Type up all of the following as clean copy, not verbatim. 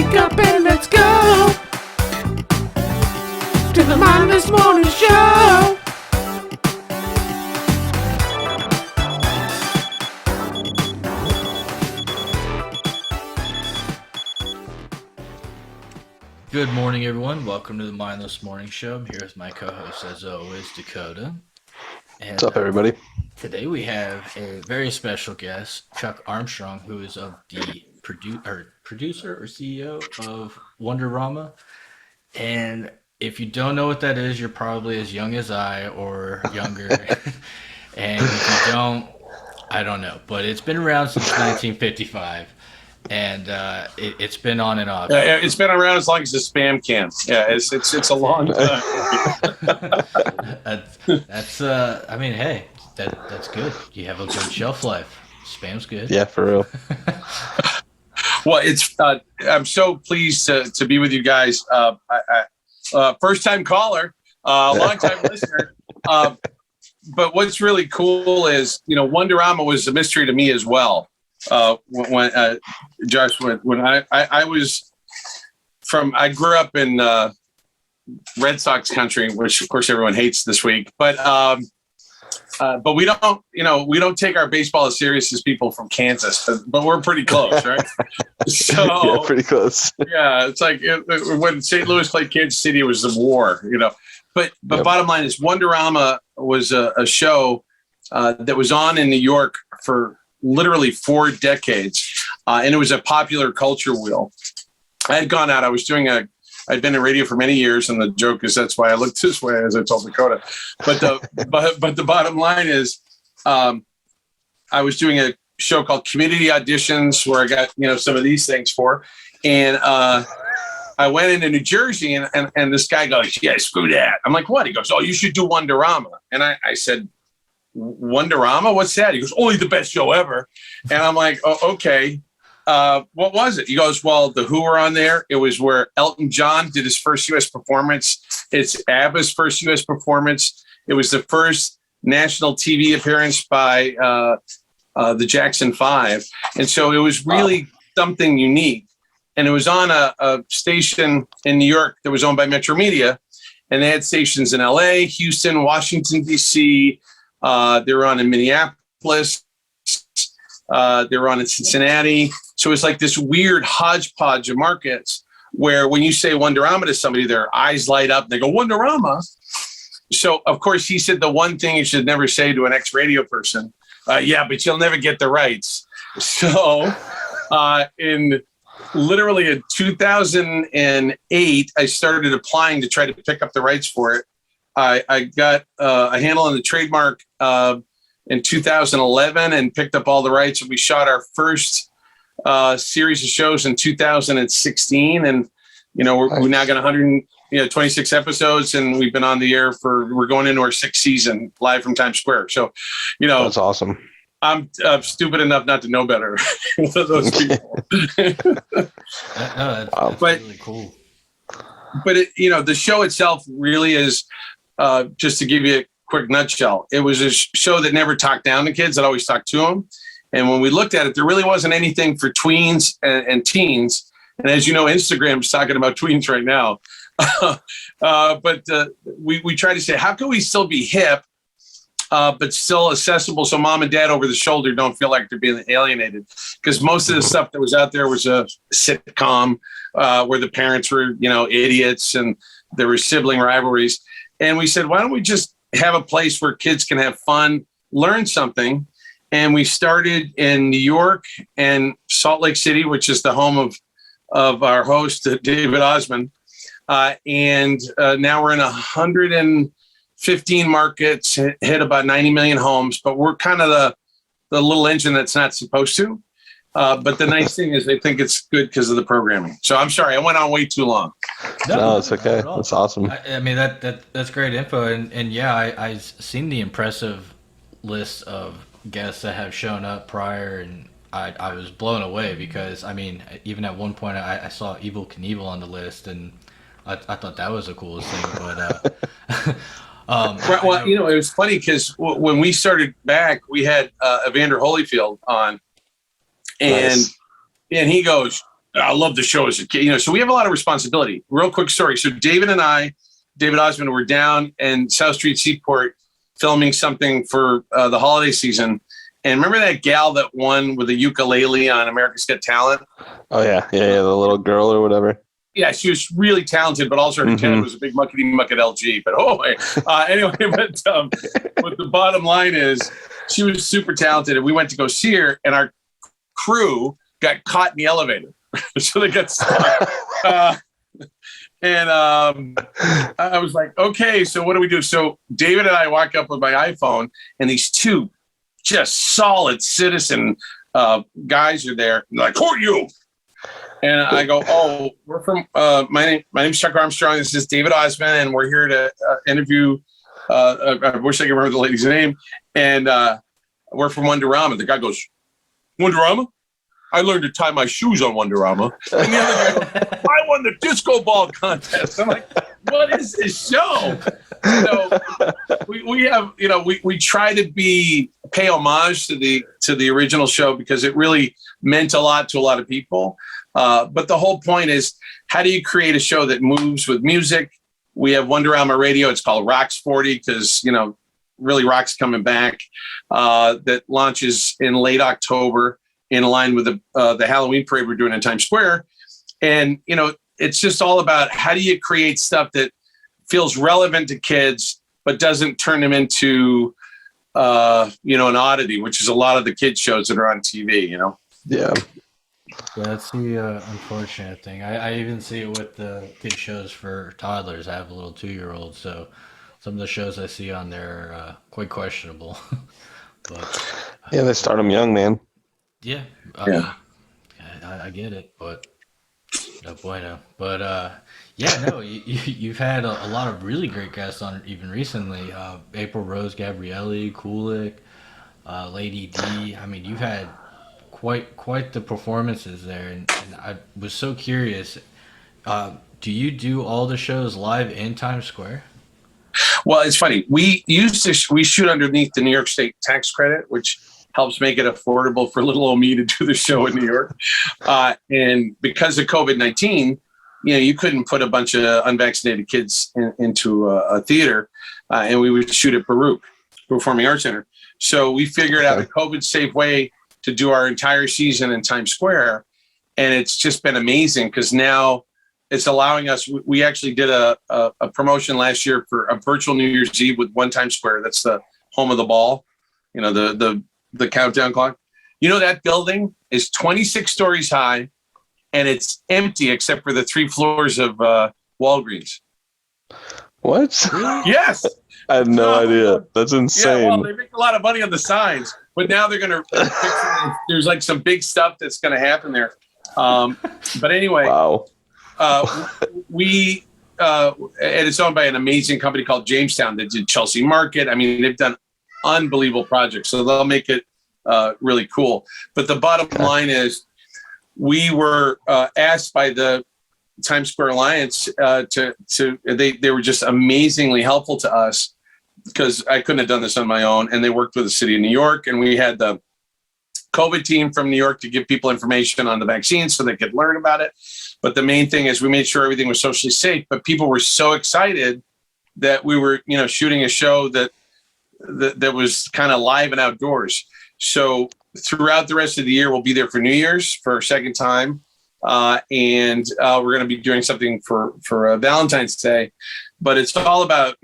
Wake up and let's go to the Mindless Morning Show. Good morning, everyone. Welcome to the Mindless Morning Show. I'm here with my co-host, as always, Dakota. And, what's up, everybody? Today we have a very special guest, Chuck Armstrong, who is of the producer or CEO of Wonderama. And if you don't know what that is, you're probably as young as I or younger. And if you don't, I don't know. But it's been around since 1955. And it's been on and off. It's been around as long as the spam can. Yeah, it's a long time. that's I mean, hey, that's good. You have a good shelf life. Spam's good. Yeah, for real. Well, it's I'm so pleased to be with you guys. First time caller, long time listener. But what's really cool is, Wonderama was a mystery to me as well. When Josh, when I was I grew up in Red Sox country, which of course everyone hates this week, but we don't take our baseball as serious as people from Kansas, but we're pretty close, right? So yeah, pretty close. Yeah, it's like when St. Louis played Kansas City, it was the war, But Yep. Bottom line is, Wonderama was a show that was on in New York for literally 4 decades, and it was a popular culture wheel. I had gone out. I'd been in radio for many years, and the joke is that's why I look this way, as I told Dakota. But the bottom line is, I was doing a show called Community Auditions, where I got some of these things for, and I went into New Jersey, and this guy goes, "Yeah, screw that." I'm like, "What?" He goes, "Oh, you should do Wonderama." And I said, "Wonderama? What's that?" He goes, "Only the best show ever." And I'm like, "Oh, okay. What was it?" He goes, "Well, the Who were on there. It was where Elton John did his first U.S. performance. It's ABBA's first U.S. performance. It was the first national TV appearance by the Jackson 5. And so it was really something unique. And it was on a station in New York that was owned by Metro Media. And they had stations in L.A., Houston, Washington, D.C., they were on in Minneapolis. They were on in Cincinnati. So it's like this weird hodgepodge of markets where when you say Wonderama to somebody, their eyes light up. And they go, "Wonderama." So, of course, he said the one thing you should never say to an ex-radio person, "Yeah, but you'll never get the rights." So in 2008, I started applying to try to pick up the rights for it. I got a handle on the trademark in 2011 and picked up all the rights. And we shot our first series of shows in 2016. And, we now got 126 episodes, and we've been on the air we're going into our 6th season live from Times Square. So, That's awesome. I'm stupid enough not to know better. One of those people. That's really cool. But the show itself really is, just to give you a quick nutshell, it was a show that never talked down to kids. It always talked to them. And when we looked at it, there really wasn't anything for tweens and teens. And as you know, Instagram's talking about tweens right now. But we try to say, how can we still be hip, but still accessible, so mom and dad over the shoulder don't feel like they're being alienated? Because most of the stuff that was out there was a sitcom where the parents were, idiots, and there were sibling rivalries. And we said, why don't we just have a place where kids can have fun, learn something? And we started in New York and Salt Lake City, which is the home of our host, David Osmond. And now we're in 115 markets, hit about 90 million homes, but we're kind of the little engine that's not supposed to. But the nice thing is they think it's good because of the programming. So I'm sorry, I went on way too long. No, it's okay. That's awesome. I mean, that's great info. And yeah, I've seen the impressive list of guests that have shown up prior, and I was blown away because, I mean, even at one point I saw Evel Knievel on the list, and I thought that was the coolest thing. But well, it was funny because when we started back, we had Evander Holyfield on, and Nice. and he goes, I love the show as a kid. So we have a lot of responsibility. Real quick story. So David Osmond, were down in South Street Seaport filming something for the holiday season. And remember that gal that won with a ukulele on America's Got Talent? Oh, yeah. The little girl or whatever. Yeah, she was really talented, but also her dad was a big muckety-muck at LG. But anyway, but the bottom line is she was super talented, and we went to go see her, and our crew got caught in the elevator. So they got stuck. I was like, okay, so what do we do? So David and I walk up with my iPhone, and these two just solid citizen guys are there. They're like, who are you? And I go, oh, we're from, my name's Chuck Armstrong. This is David Osmond, and we're here to interview, I wish I could remember the lady's name. And we're from Wonderama. The guy goes, Wonderama? I learned to tie my shoes on Wonderama. And the other guy goes, I won the disco ball contest. I'm like, what is this show? So we have, we try to pay homage to the original show because it really meant a lot to a lot of people. But the whole point is, how do you create a show that moves with music? We have Wonderama Radio. It's called Rock's 40 because, really rock's coming back. That launches in late October in line with the Halloween parade we're doing in Times Square. And, it's just all about how do you create stuff that feels relevant to kids, but doesn't turn them into, an oddity, which is a lot of the kids shows that are on TV, Yeah. That's the unfortunate thing. I even see it with the kid shows for toddlers. I have a little 2-year-old, so some of the shows I see on there are quite questionable. But yeah, they start them young, man. Yeah. I get it, but no bueno. But you've had a lot of really great guests on even recently. April Rose, Gabrielli, Kulik, Lady D. I mean, you've had quite the performances there, and I was so curious. Do you do all the shows live in Times Square? Well, it's funny. We shoot underneath the New York State tax credit, which helps make it affordable for little old me to do the show in New York. And because of COVID-19, you couldn't put a bunch of unvaccinated kids into a theater, and we would shoot at Baruch Performing Arts Center. So we figured out a COVID-safe way to do our entire season in Times Square. And it's just been amazing because now it's allowing us, we actually did a promotion last year for a virtual New Year's Eve with One Times Square. That's the home of the ball, the countdown clock. That building is 26 stories high and it's empty except for the 3 floors of Walgreens. What? Yes. I had no idea. That's insane. Yeah, well, they make a lot of money on the signs, but now they're going to fix it. There's like some big stuff that's going to happen there. But anyway, wow. And it's owned by an amazing company called Jamestown that did Chelsea Market. I mean, they've done unbelievable projects, so they'll make it really cool. But the bottom line is, we were asked by the Times Square Alliance they were just amazingly helpful to us because I couldn't have done this on my own, and they worked with the city of New York, and we had the COVID team from New York to give people information on the vaccine so they could learn about it. But the main thing is we made sure everything was socially safe, but people were so excited that we were, shooting a show that was kind of live and outdoors. So throughout the rest of the year, we'll be there for New Year's for a second time. And we're going to be doing something for Valentine's Day, but it's all about,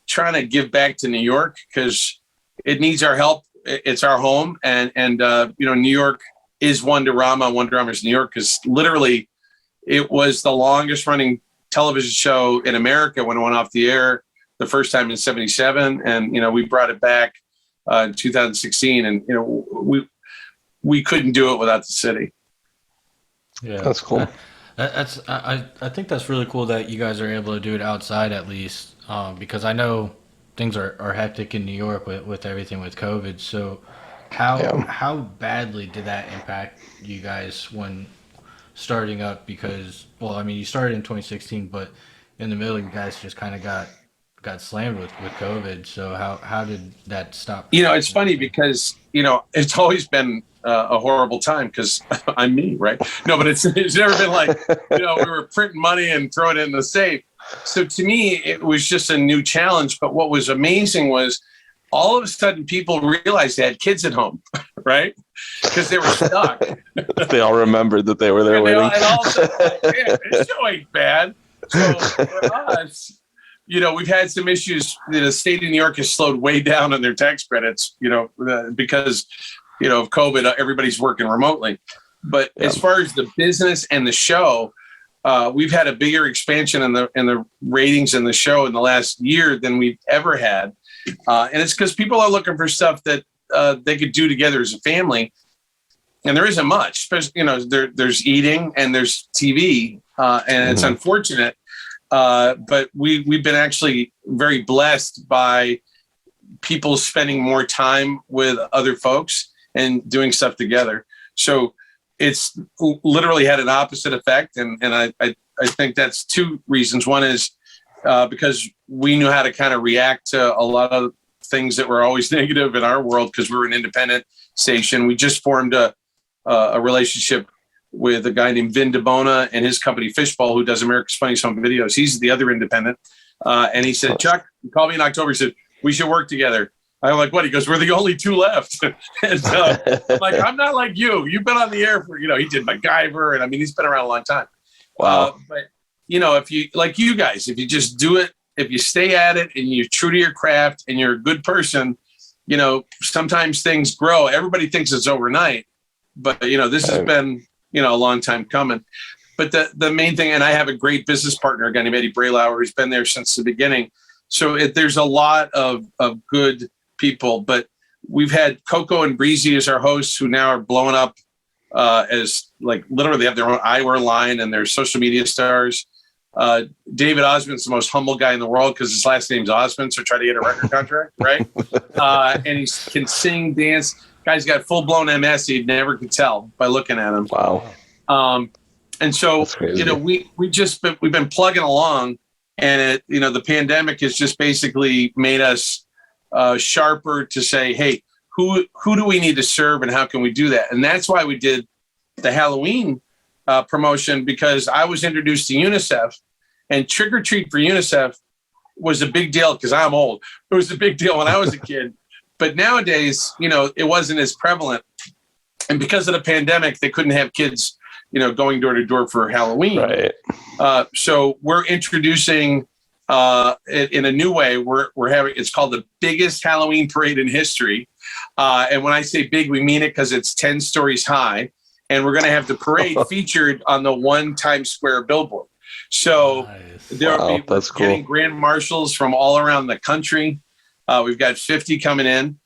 trying to give back to New York because it needs our help. It's our home. And New York is Wonderama. Wonderama is New York because literally it was the longest running television show in America when it went off the air the first time in 1977. And, we brought it back in 2016 and, we couldn't do it without the city. Yeah, that's cool. I think that's really cool that you guys are able to do it outside at least, because I know things are hectic in New York with everything with COVID. So how badly did that impact you guys when starting up? Because you started in 2016, but in the middle you guys just kind of got got slammed with COVID. So how did that stop? It's funny because it's always been a horrible time because I'm me, right? No, but it's never been like we were printing money and throwing it in the safe. So to me, it was just a new challenge. But what was amazing was all of a sudden people realized they had kids at home, right? Because they were stuck. They all remembered that they were there waiting. And all of a sudden, like, man, this show ain't bad. So for us, we've had some issues. The state of New York has slowed way down on their tax credits, because, of COVID, everybody's working remotely. But as far as the business and the show, we've had a bigger expansion in the ratings in the show in the last year than we've ever had. And it's because people are looking for stuff that they could do together as a family. And there isn't much, especially, there's eating and there's TV, and it's unfortunate. But we've been actually very blessed by people spending more time with other folks and doing stuff together. So it's literally had an opposite effect. And I think that's two reasons. One is because we knew how to kind of react to a lot of things that were always negative in our world because we were an independent station. We just formed a relationship with a guy named Vin DeBona and his company Fishbowl, who does America's Funniest Home Videos. He's the other independent. And he said, Chuck, he called me in October. He said, we should work together. I'm like, what? He goes, we're the only two left. And I'm like, I'm not like you. You've been on the air for, he did MacGyver. And he's been around a long time. Wow. But, if you, like you guys, if you just do it, if you stay at it and you're true to your craft and you're a good person, sometimes things grow. Everybody thinks it's overnight. But, this has been, a long time coming. But the main thing, and I have a great business partner, a guy named Eddie Braylauer, who's been there since the beginning. So there's a lot of good people, but we've had Coco and Breezy as our hosts who now are blowing up as like literally they have their own eyewear line and they're social media stars. David Osmond's the most humble guy in the world because his last name's Osmond, so try to get a record contract, right? And he can sing, dance. Guy's got full-blown MS. You'd never could tell by looking at him. Wow. And so, we've been plugging along, and the pandemic has just basically made us sharper to say, hey, who do we need to serve and how can we do that? And that's why we did the Halloween promotion, because I was introduced to UNICEF, and Trick or Treat for UNICEF was a big deal because I'm old. It was a big deal when I was a kid. But nowadays, it wasn't as prevalent. And because of the pandemic, they couldn't have kids, going door to door for Halloween. Right. So we're introducing it in a new way. We're having, it's called the biggest Halloween parade in history. And when I say big, we mean it because it's 10 stories high. And we're going to have the parade featured on the one Times Square billboard. So there'll be getting grand marshals from all around the country. We've got 50 coming in.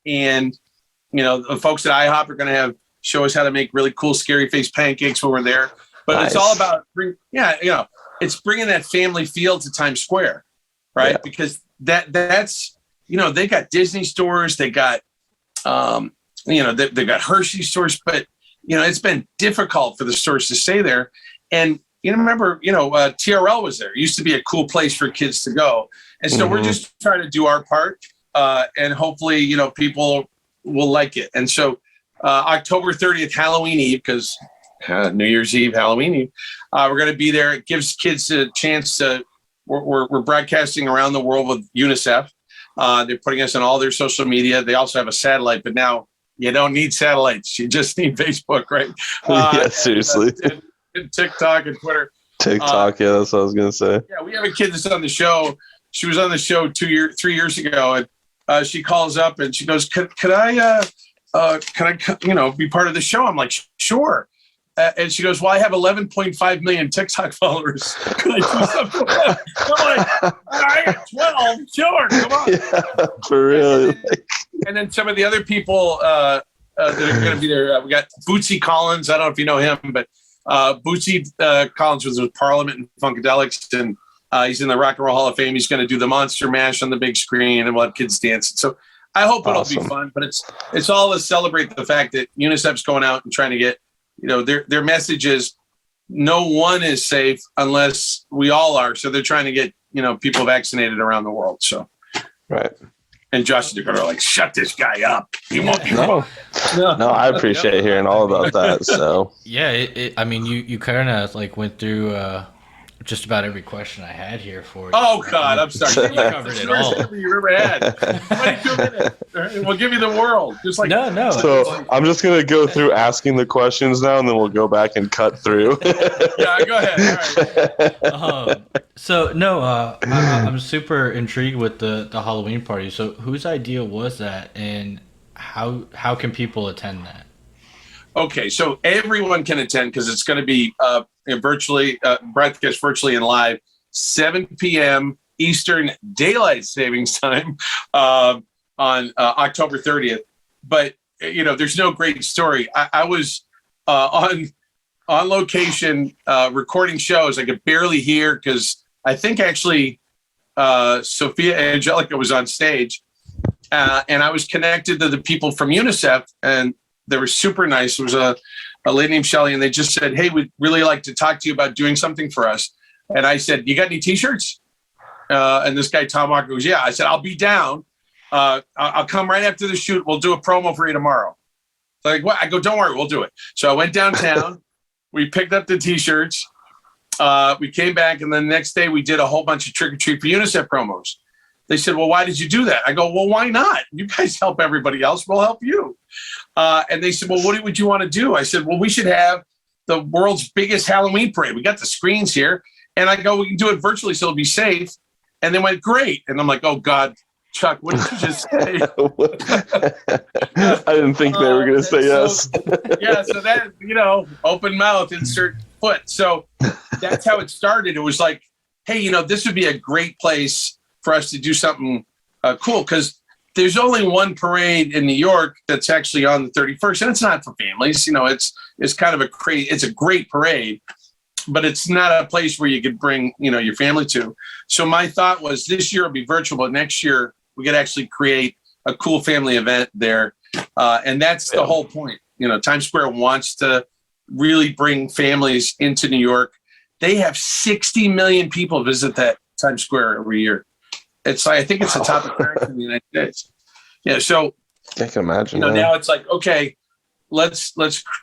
And, the folks at IHOP are going to show us how to make really cool scary face pancakes when we're there. But It's all about, it's bringing that family feel to Times Square, right? Yeah. Because that's, they got Disney stores, they got, they got Hershey stores, but, it's been difficult for the stores to stay there. And, remember, TRL was there. It used to be a cool place for kids to go. And so we're just trying to do our part, and hopefully, people will like it. And so October 30th, Halloween Eve, because New Year's Eve, Halloween Eve, we're going to be there. It gives kids a chance to, we're broadcasting around the world with UNICEF. They're putting us on all their social media. They also have a satellite, but now you don't need satellites. You just need Facebook, right? Yeah, seriously. And TikTok and Twitter. TikTok, yeah, that's what I was going to say. Yeah, we have a kid that's on the show. She was on the show 3 years ago, and she calls up and she goes, "Could I be part of the show?" I'm like, "Sure." And she goes, "Well, I have 11.5 million TikTok followers. Could I do something with them?" I'm like, "I got 12. Sure, come on." Yeah, for real. And then some of the other people that are going to be there, we got Bootsy Collins. I don't know if you know him, but Bootsy Collins was with Parliament and Funkadelics, and he's in the Rock and Roll Hall of Fame. He's going to do the Monster Mash on the big screen, and we'll have kids dancing. So I hope it'll be fun, but it's all to celebrate the fact that UNICEF's going out and trying to get, their message is no one is safe unless we all are. So they're trying to get, people vaccinated around the world. So, Right. and Josh and Dakota are like, shut this guy up. He won't be No, I appreciate hearing all about that. So Yeah, I mean, you kind of like went through just about every question I had here for you. Oh God, I'm sorry. You covered it all. You ever had? 22 minutes. We'll give you the world. Just like No. So I'm just gonna go through asking the questions now, and then we'll go back and cut through. Yeah, go ahead. All right. I'm super intrigued with the Halloween party. So whose idea was that, and how can people attend that? Okay, so everyone can attend because it's going to be virtually broadcast virtually and live, 7 p.m. Eastern Daylight Savings Time on October 30th. But there's no great story. I was on location recording shows. I could barely hear because I think actually Sophia Angelica was on stage, and I was connected to the people from UNICEF, and they were super nice. There was a lady named Shelly, and they just said, "Hey, we'd really like to talk to you about doing something for us." And I said, "You got any T-shirts?" And this guy, Tom Walker, goes, "Yeah." I said, "I'll be down. I'll come right after the shoot. We'll do a promo for you tomorrow." Like, what? I go, "Don't worry, we'll do it." So I went downtown. We picked up the T-shirts. We came back, and then the next day we did a whole bunch of Trick or Treat for UNICEF promos. They said, "Well, why did you do that?" I go, "Well, why not? You guys help everybody else. We'll help you." And they said, "Well, what would you want to do?" I said, "Well, we should have the world's biggest Halloween parade. We got the screens here." And I go, "We can do it virtually, so it'll be safe." And they went, "Great." And I'm like, "Oh, God, Chuck, what did you just say?" I didn't think they were going to say yes. Yeah, so that, open mouth, insert foot. So that's how it started. It was like, hey, this would be a great place for us to do something cool, because there's only one parade in New York that's actually on the 31st, and it's not for families. It's kind of it's a great parade, but it's not a place where you could bring your family to. So my thought was, this year it'll be virtual, but next year we could actually create a cool family event there, and that's the whole point. Times Square wants to really bring families into New York. They have 60 million people visit that Times Square every year. I think it's the top attraction in the United States. Yeah, so I can imagine. Now it's like, okay, let's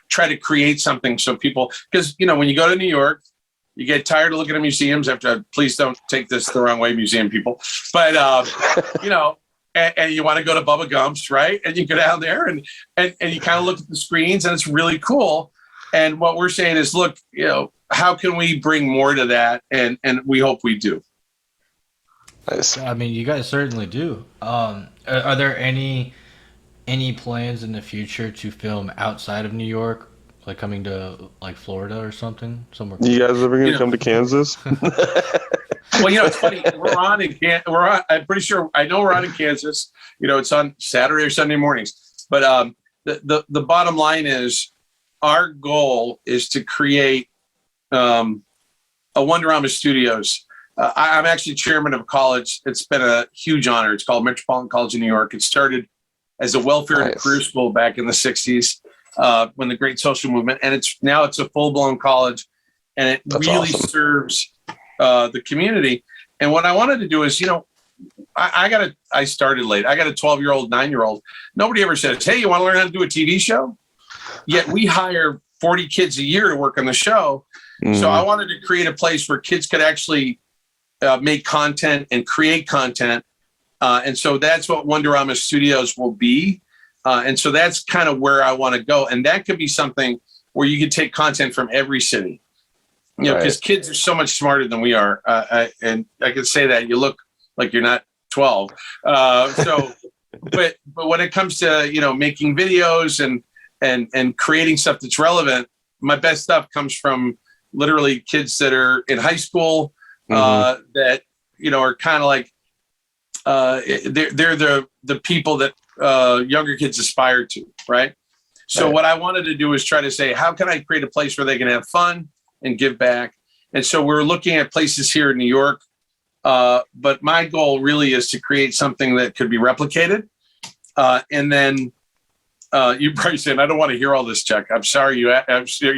try to create something so people, because when you go to New York, you get tired of looking at museums. Please don't take this the wrong way, museum people, but and you want to go to Bubba Gump's, right? And you go down there and you kind of look at the screens, and it's really cool. And what we're saying is, look, how can we bring more to that? And we hope we do. Nice. I mean, you guys certainly do. Are there any plans in the future to film outside of New York, like coming to like Florida or something somewhere? You guys ever gonna come to Kansas? Well, it's funny. I'm pretty sure I know we're on in Kansas. It's on Saturday or Sunday mornings. But the bottom line is, our goal is to create a Wonderama Studios. I'm actually chairman of a college. It's been a huge honor. It's called Metropolitan College of New York. It started as a welfare and career school back in the 60s, when the Great Social Movement, and it's a full-blown college, and it really serves the community. And what I wanted to do is, I started late. I got a 12-year-old, 9-year-old. Nobody ever says, "Hey, you want to learn how to do a TV show?" Yet we hire 40 kids a year to work on the show. Mm-hmm. So I wanted to create a place where kids could actually make content and create content. And so that's what Wonderama Studios will be. And so that's kind of where I want to go. And that could be something where you can take content from every city, because kids are so much smarter than we are. And I can say that you look like you're not 12. But when it comes to, making videos and creating stuff that's relevant, my best stuff comes from literally kids that are in high school, that, are kind of like, they're the people that younger kids aspire to, right? So what I wanted to do is try to say, how can I create a place where they can have fun and give back? And so we're looking at places here in New York, but my goal really is to create something that could be replicated. And then you probably saying, "I don't want to hear all this, Chuck. I'm sorry you're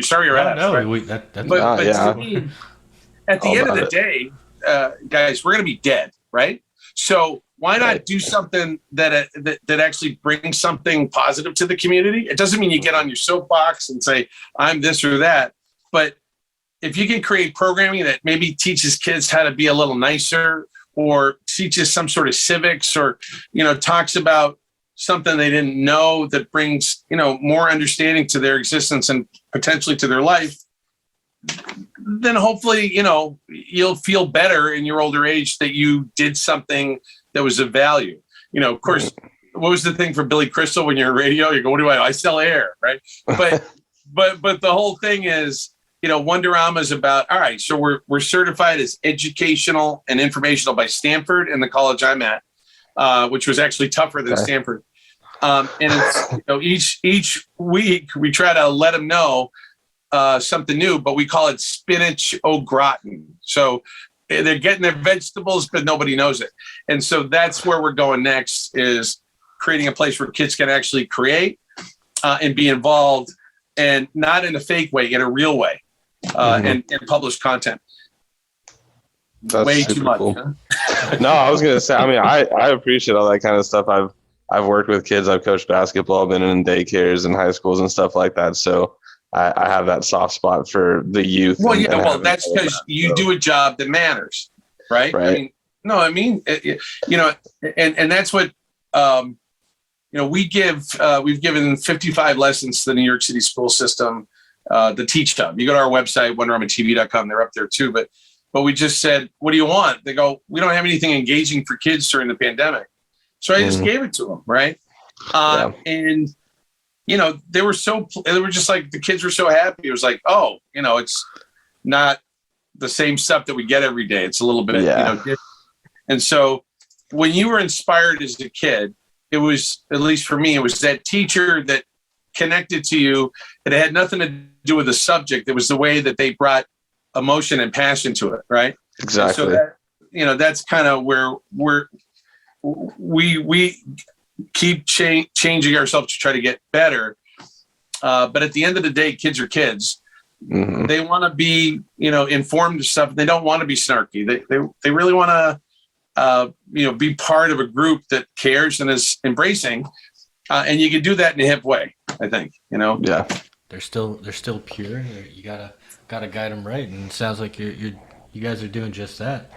sorry you're asked." No, right? that's but to me, at the end of the day, guys, we're going to be dead, right? So why not do something that actually brings something positive to the community? It doesn't mean you get on your soapbox and say, I'm this or that. But if you can create programming that maybe teaches kids how to be a little nicer, or teaches some sort of civics, or, talks about something they didn't know that brings, more understanding to their existence and potentially to their life, then hopefully, you'll feel better in your older age that you did something that was of value. Of course, what was the thing for Billy Crystal when you're on radio? You go, what do I sell air, right? But the whole thing is, Wonderama is about, all right, so we're certified as educational and informational by Stanford and the college I'm at, which was actually tougher than Stanford. And it's, each week we try to let them know something new, but we call it spinach au gratin. So they're getting their vegetables, but nobody knows it. And so that's where we're going next, is creating a place where kids can actually create and be involved, and not in a fake way, in a real way, and publish content. That's way too much. cool. Huh? No, I was gonna say. I mean, I appreciate all that kind of stuff. I've worked with kids. I've coached basketball, been in daycares and high schools and stuff like that. So I have that soft spot for the youth. Well, that's because you do a job that matters, right? Right. And that's what we give. We've given 55 lessons to the New York City school system. The Teach Hub. You go to our website, WonderamaTV.com. They're up there too. But we just said, what do you want? They go, we don't have anything engaging for kids during the pandemic. So I just gave it to them, right? And they were just like, the kids were so happy. It was like, oh, it's not the same stuff that we get every day. It's a little bit, different. And so when you were inspired as a kid, it was, at least for me, it was that teacher that connected to you. It had nothing to do with the subject. It was the way that they brought emotion and passion to it, right? Exactly. And so that's kind of where we keep changing ourselves to try to get better. But at the end of the day, kids are kids. Mm-hmm. They want to be, informed of stuff. They don't want to be snarky. They really want to, be part of a group that cares and is embracing. And you can do that in a hip way, I think, Yeah. They're still pure. You gotta guide them right. And it sounds like you guys are doing just that.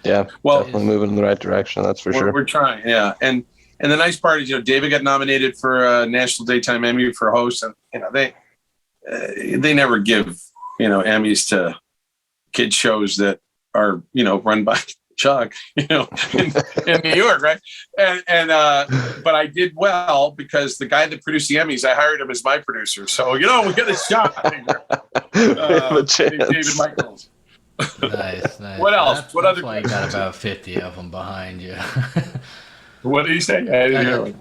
Yeah. Well, definitely moving in the right direction. That's for sure. We're trying. Yeah. And the nice part is, David got nominated for a National Daytime Emmy for host, and they never give Emmys to kid shows that are run by Chuck in New York, right? And but I did well because the guy that produced the Emmys, I hired him as my producer, so we get a shot. David Michaels. Nice. What else? That's why you got about 50 of them behind you. What did he say?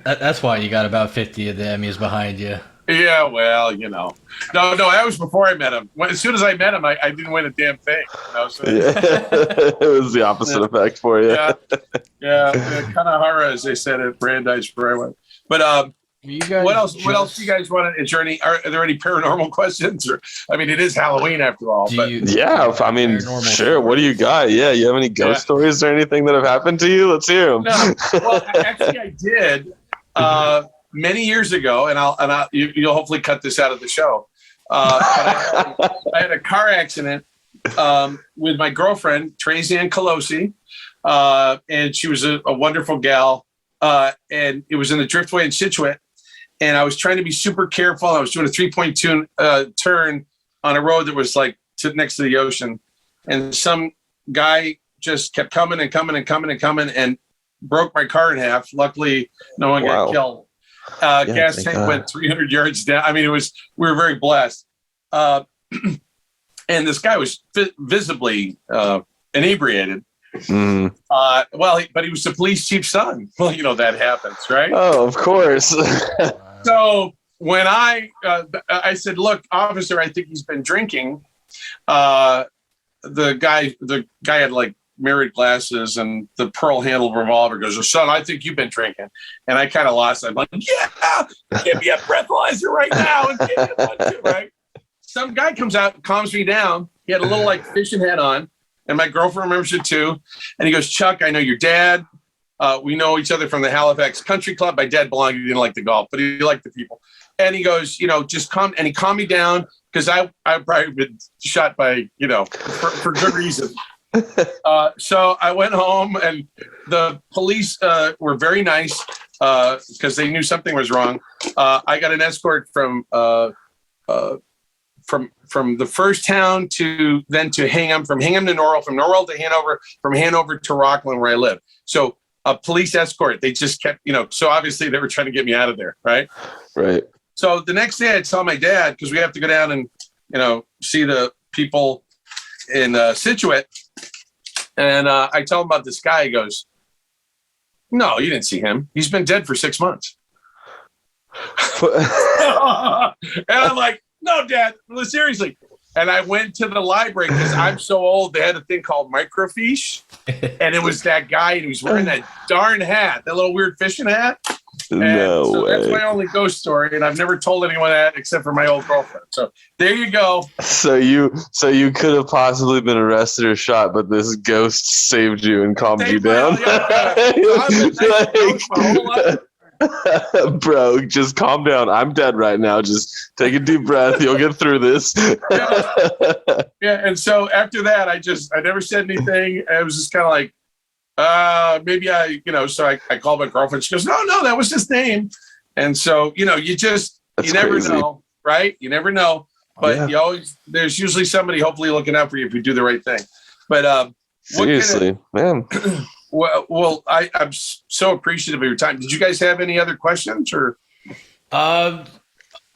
That's why you got about 50 of the Emmys behind you. Yeah, well, No, that was before I met him. As soon as I met him, I didn't win a damn thing. So It was the opposite effect for you. Yeah. Kanahara, as they said at Brandeis, where I went. But what else do you guys want to? Are there any paranormal questions? Or it is Halloween after all. Sure. What do you got? Yeah, you have any ghost stories or anything that have happened to you? Let's hear them. No, well, actually, I did. Many years ago, and you'll hopefully cut this out of the show. I had a car accident with my girlfriend, Tracy Ann Colosi, and she was a wonderful gal. And it was in the Driftway in Scituate, and I was trying to be super careful. I was doing a 3.2 turn on a road that was like next to the ocean, and some guy just kept coming and broke my car in half. Luckily, no one got killed. Gas tank went 300 yards down. We were very blessed. And this guy was visibly inebriated. But he was the police chief's son. Well, that happens, right? Oh, of course. So when I said, look, officer, I think he's been drinking. The guy had like mirrored glasses and the pearl handled revolver. Goes, son, I think you've been drinking. And I kind of lost it. I'm like, yeah, give me a breathalyzer right now and give me one too, right? Some guy comes out, calms me down. He had a little like fishing hat on, and my girlfriend remembers it too. And he goes, Chuck, I know your dad. We know each other from the Halifax Country Club. My dad belonged. He didn't like the golf, but he liked the people. And he goes, just calm. And he calmed me down because I've probably been shot by, for good reason. So I went home, and the police were very nice because they knew something was wrong. I got an escort from the first town to Hingham, from Hingham to Norwell, from Norwell to Hanover, from Hanover to Rockland, where I live. So a police escort, they just kept, so obviously they were trying to get me out of there. Right. Right. So the next day I tell my dad, because we have to go down and, see the people in Scituate. And I tell him about this guy. He goes, no, you didn't see him. He's been dead for 6 months. And I'm like, no, Dad, seriously. And I went to the library because I'm so old. They had a thing called microfiche. And it was that guy, and he was wearing that darn hat, that little weird fishing hat. And No way. That's my only ghost story, and I've never told anyone that except for my old girlfriend. So there you go. So you could have possibly been arrested or shot, but this ghost saved you and calmed you down. Bro, just calm down. I'm dead right now. Just take a deep breath. You'll get through this. Yeah. And so after that, I never said anything. I was just kind of like, maybe so I called my girlfriend. She goes, no, that was his name. And so, you never crazy. know, right? You never know, but there's usually somebody hopefully looking out for you if you do the right thing. But, seriously, man. Well, I'm so appreciative of your time. Did you guys have any other questions or?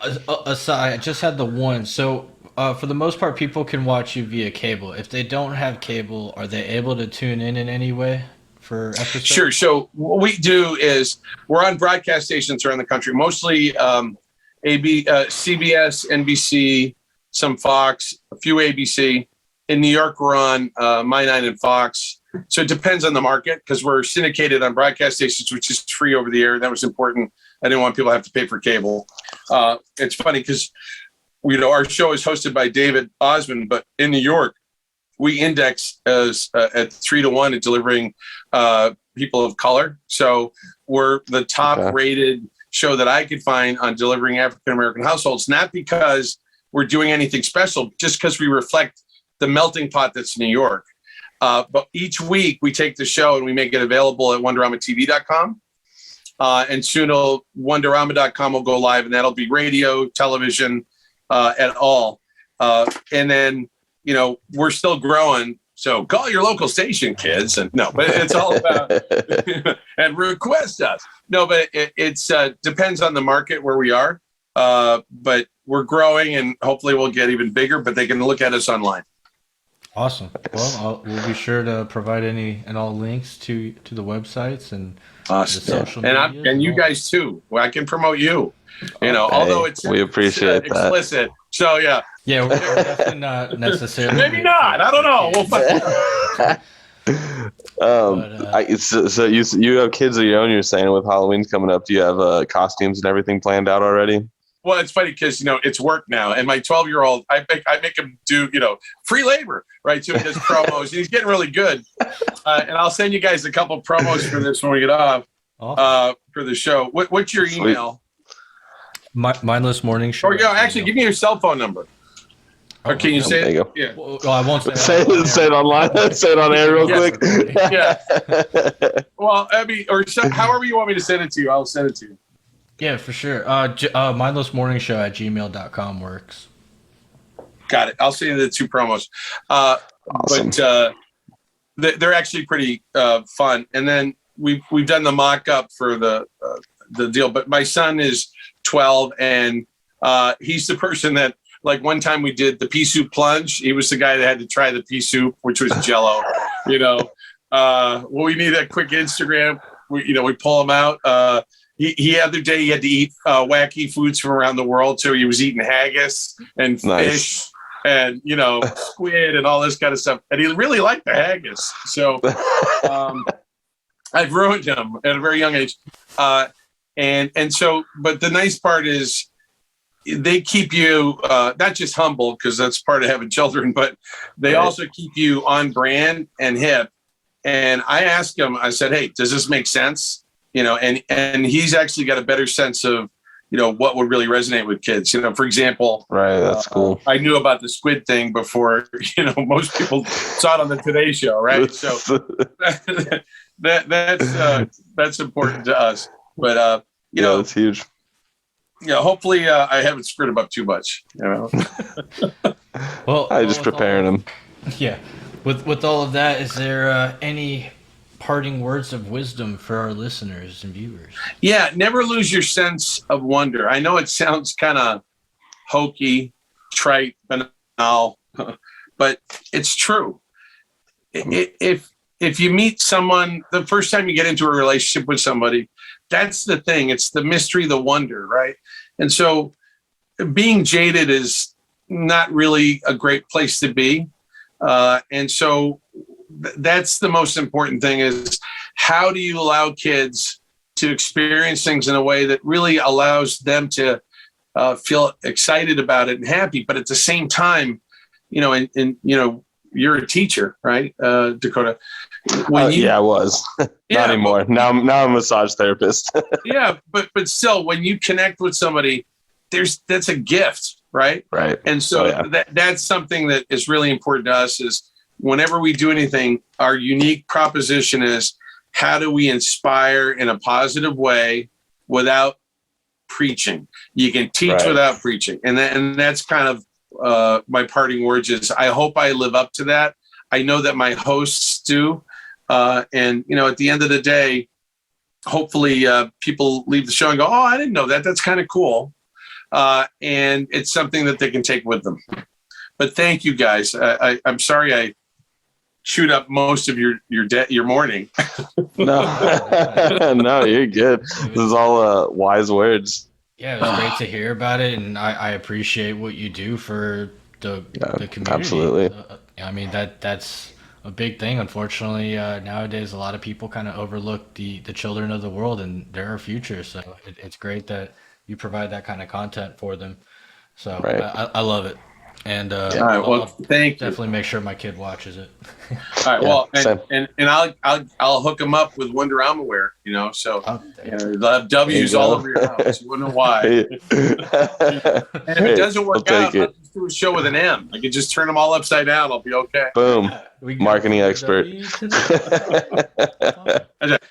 Aside, I just had the one. So, for the most part, people can watch you via cable. If they don't have cable, are they able to tune in any way for episodes? Sure. So what we do is we're on broadcast stations around the country, mostly CBS, NBC, some Fox, a few ABC. In New York, we're on My 9 and Fox. So it depends on the market because we're syndicated on broadcast stations, which is free over the air. That was important. I didn't want people to have to pay for cable. It's funny because our show is hosted by David Osmond, but in New York, we index as at 3-1 at delivering people of color. So we're the top rated show that I could find on delivering African-American households, not because we're doing anything special, just because we reflect the melting pot that's New York. But each week we take the show and we make it available at WonderamaTV.com. And soon Wonderama.com will go live, and that'll be radio, television, at all. And then, we're still growing. So call your local station, kids. And no, but it's all about and request us. No, but it's depends on the market where we are. But we're growing, and hopefully we'll get even bigger, but they can look at us online. Awesome. Well, we'll be sure to provide any and all links to the websites and the social media. And you guys too. Well, I can promote you. Although it's we appreciate that. Explicit. So yeah. Yeah, we're definitely not necessarily. Maybe not. I don't know. So you have kids of your own. You're saying with Halloween coming up, do you have costumes and everything planned out already? Well, it's funny because it's work now, and my 12-year-old, I make him do free labor, right? So he does promos, and he's getting really good. And I'll send you guys a couple promos for this when we get off for the show. What's your email? Mindless Morning Show. Or actually, give me your cell phone number. Or can you say it? Yeah. Well, I won't say it online. Say it on air real quick. Yeah. Well, however you want me to send it to you, I'll send it to you. Yeah, for sure. mindlessmorningshow@gmail.com works. Got it. I'll send you the two promos. Awesome. But they're actually pretty fun. And then we've done the mock-up for the deal. But my son is 12, and he's the person that, like, one time we did the pea soup plunge. He was the guy that had to try the pea soup, which was Jell-O. We need a quick Instagram. We pull him out. The other day he had to eat wacky foods from around the world. So he was eating haggis and fish and, squid and all this kind of stuff. And he really liked the haggis. So I've ruined him at a very young age. But the nice part is they keep you not just humble, because that's part of having children, but they also keep you on brand and hip. And I asked him, I said, hey, does this make sense? And he's actually got a better sense of, what would really resonate with kids. For example, right. That's cool. I knew about the squid thing before, most people saw it on the Today Show. Right. So that's important to us, but that's huge. Hopefully I haven't screwed him up too much. Well, I just preparing him. Yeah. With all of that, is there any parting words of wisdom for our listeners and viewers? Yeah, never lose your sense of wonder. I know it sounds kind of hokey, trite, banal, but it's true. If you meet someone, the first time you get into a relationship with somebody, that's the thing. It's the mystery, the wonder, right? And so being jaded is not really a great place to be. And so that's the most important thing, is how do you allow kids to experience things in a way that really allows them to feel excited about it and happy, but at the same time, you're a teacher, right, Dakota? I was. Not anymore. Now I'm a massage therapist. Yeah, but still, when you connect with somebody, that's a gift, right? Right. And so that's something that is really important to us, is whenever we do anything, our unique proposition is, how do we inspire in a positive way without preaching? You can teach without preaching. And that's kind of my parting words is, I hope I live up to that. I know that my hosts do. And, at the end of the day, hopefully people leave the show and go, oh, I didn't know that. That's kind of cool. And it's something that they can take with them. But thank you guys. I'm sorry I chewed up most of your morning. No, you're good. This is all wise words. Yeah, it was great to hear about it, and I appreciate what you do for the community. Absolutely. I mean, that's a big thing. Unfortunately, nowadays a lot of people kind of overlook the children of the world and their our future. So it's great that you provide that kind of content for them. So I love it. And all right, well, thank you. Definitely make sure my kid watches it. All right, well, and I'll hook them up with Wonderama wear, so they'll have W's all over your house. You wouldn't know why. And if it doesn't work out, I'll just do a show with an M. I can just turn them all upside down. I'll be okay. Boom. Marketing expert.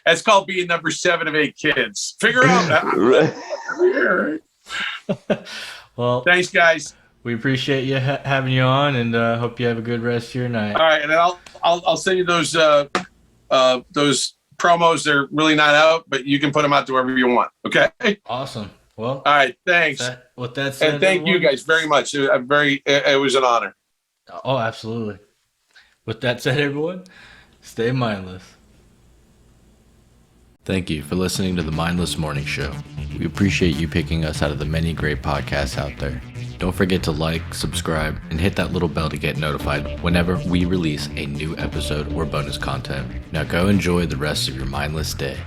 That's called being number 7 of 8 kids. Figure out. Well, thanks, guys. We appreciate you having you on, and hope you have a good rest of your night. All right, and then I'll send you those promos. They're really not out, but you can put them out to wherever you want. Okay. Awesome. Well. All right. Thanks. With that said, and thank you guys very much. It was an honor. Oh, absolutely. With that said, everyone, stay mindless. Thank you for listening to the Mindless Morning Show. We appreciate you picking us out of the many great podcasts out there. Don't forget to like, subscribe, and hit that little bell to get notified whenever we release a new episode or bonus content. Now go enjoy the rest of your mindless day.